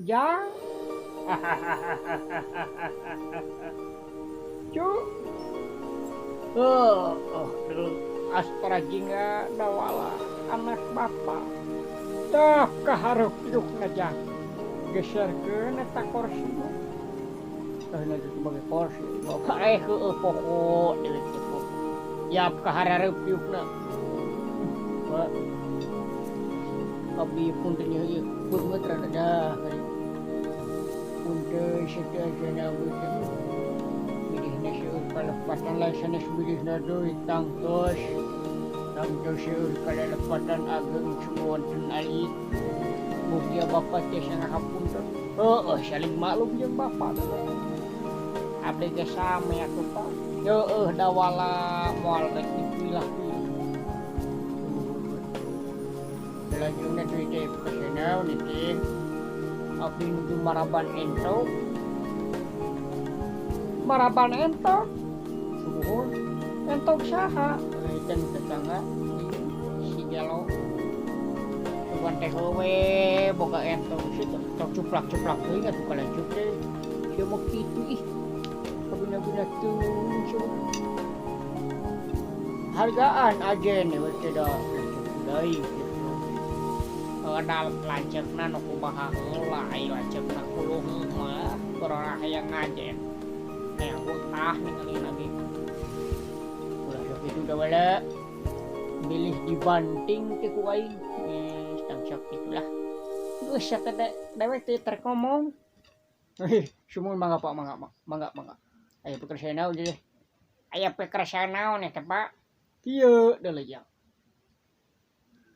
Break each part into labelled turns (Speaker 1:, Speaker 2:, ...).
Speaker 1: Ja. Cu. Aspara jingga dawala anak bapak. Tah kaharep yuk ngajak. Geserkeun eta kursi. Nanti sebagai kursi. Bapak heueuh pokok deui kitu. Yap kaharep yukna. Pak. Abdi pun teh ieu beungeut rada dah. Punten sedasana beuteuh. Bidihna seueur kalepatan lain sanes bidihna deui tangtos. Tangtos seueur kalepatan ageng suwonten alik. Mugia bapak teh sana hapunten. Saling maklum jeung bapak. Abdi ge same atuh Pak. Dawala moal rek dipilah-pilah. Selanjutnya duitnya pesenau nih. Abdi nuju maraban ento. Maraban ento. Subuhun. Ento saha? Jeung tetangga si Gelo. Tuan teh we boga ento situ. Tok cuplak-cuplak deui atuh kalancuk teh. Sieu mah kitu ih. Kabina-bina tuh. Hargaan ajen we teh da. Deui. Kenal lanceukna nu kumaha heula ai lanceukna kuluh mah kurang hayang ngajen. Hayang utah ningali lagi. Ulah sok kitu da wala. Milih dibanting teh ku aing. Tangsak itulah. Geus eta dewek teh terkomong. Sumuy mangga Pak, mangga. Aya pekerjaan naon deui? Aya pekerjaan naon eta Pak? Kieu deuleu ya.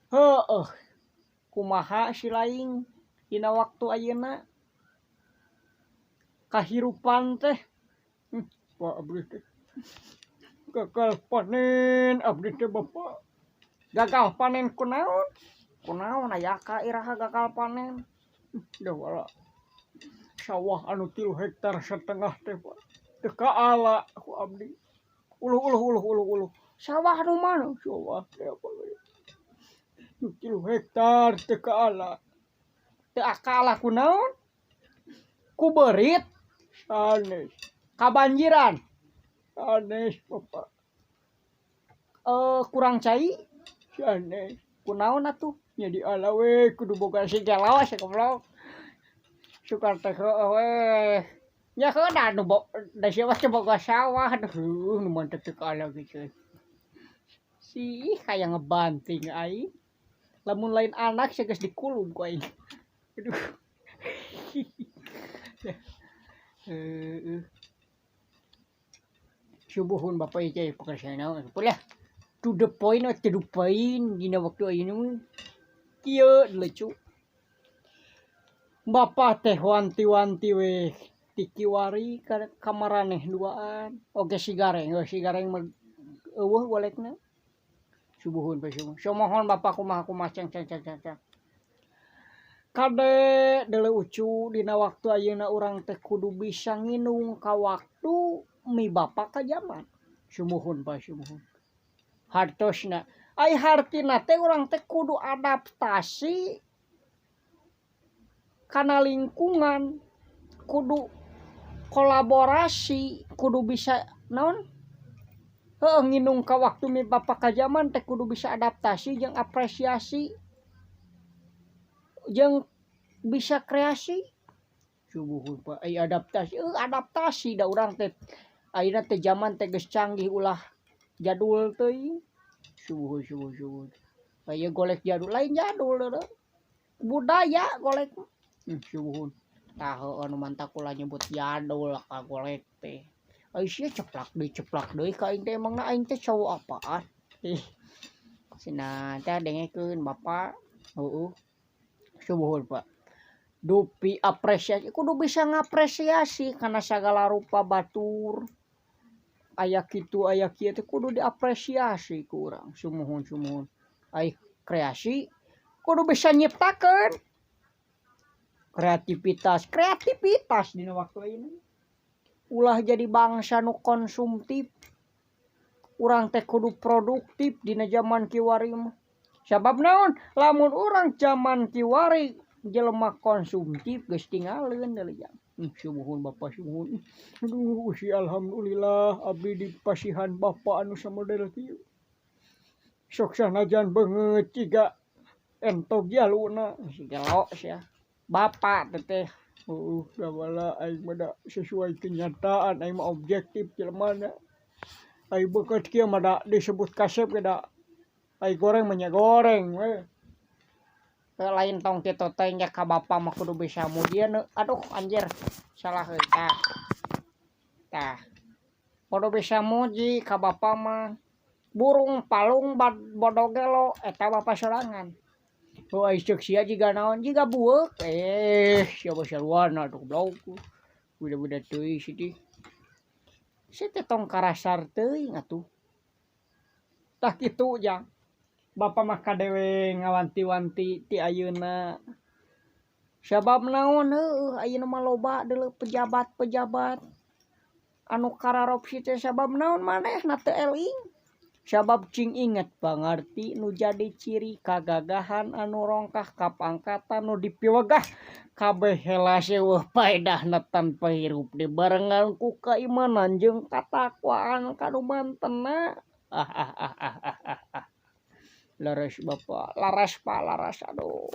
Speaker 1: Heueuh. Kumaha si laing dina waktu ayeuna kahirupan teh Pak abdi teh gagal panen abdi teh Bapak gagal panen kunaon aya ka iraha gagal panen da wala sawah anu 3 hektar setengah teh Pak teu kaala ku abdi uluh sawah anu mana sawah teh apa 3 hektar teu kaala. Teu kaala kunaon? Ku beurit sanes. Kabanjiran sanes Bapak. Kurang cai sanes. Kunaon atuh? Nya diala we kudu boga sigalawas goblok. Sukar teh we. Nya heuda nu da sieu teh boga sawah aduh nu mantep teu kaala gitu. Si hayang ngebanting aing. Lamun lain anak saya geus dikulum ku aing. Aduh. Subuhun Bapak ieu pekerjaan naon? Pulah. To the point dina waktu ayeuna kieu lecu. Bapak teh wanti-wanti we ti kiwari ka maraneh duaan. Oge sigareng mah eueuh golekna. Subuhun Pak Subuh. Somohon Bapak kumaha ceng. Kade deuleu ucu dina waktu ayeuna urang teh kudu bisa nginung ka waktu mi Bapak ka zaman. Sumuhun Pak sumuhun. Hartosna ai hartina teh urang teh kudu adaptasi kana lingkungan, kudu kolaborasi, kudu bisa naon? Nginung ka waktu mi Bapak ka zaman teh kudu bisa adaptasi jeung apresiasi jeung bisa kreasi. Subuhun Pak ai adaptasi da urang teh ayeuna teh zaman teh geus canggih ulah jadul teuing. Subuhun. Aya golek jadul lain jadul deureuh. Budaya golek. Subuhun. Tah anu mantap ulah nyebut jadul ka golek teh. Ai sia ceplak deui ka aing teh emangna aing teh cowok apaan? Cenah teh dengekeun Bapak. Subuhun Pak. Dupi apresiasi kudu bisa ngapresiasi kana sagala rupa batur. Aya kitu aya kieu teh kudu diapresiasi ku urang. Sumuhun. Ai kreasi kudu bisa nyiptakeun. Kreativitas dina waktu ayeuna. Ulah jadi bangsa nu konsumtif. Urang teh kudu produktif dina zaman kiwari mah. Sabab naon? Lamun urang zaman kiwari jelema konsumtif geus tinggalin deui ya. Syuhun Bapak syuhun. Aduh usi alhamdulillah abdi dipasihan Bapak anu samodel kieu. Sok sanajan beungeut ciga entok jaluna sigelo sia. Bapak teteh da bala aing mah da sesuai kenyataan aing mah objektif jelemana. Aing beukeut kieu mah da disebut kasep ge da aing goreng mah nya goreng we. Lain tong kitu teh nya ka Bapa mah kudu bisa mudieun. Aduh anjir salah heui tah. Tah. Kudu bisa muji ka Bapa mah. Burung palung bodo gelo eta Bapa sorangan. Oh ai ceuk sia jiga naon jiga bueuk sia basaluana atuh goblok. Budak-budak teuing sih. Sete tong karasar teuing atuh. Tah kitu jang. Bapa mah kadewe ngawanti-wanti ti ayeuna. Sabab naon heueuh ayeuna mah loba deuleu pejabat-pejabat anu kararop teh sabab naon manehna teu eling. Sabab cing inget pangarti nu jadi ciri kagagahan anu rongkah kapangkatan nu dipiwegah kabeh heula seueuh paedahna tanpa hirup dibarengan ku keimanan jeung katakwaan kadumantenna. Laras Bapak, laras Pak, laras aduh.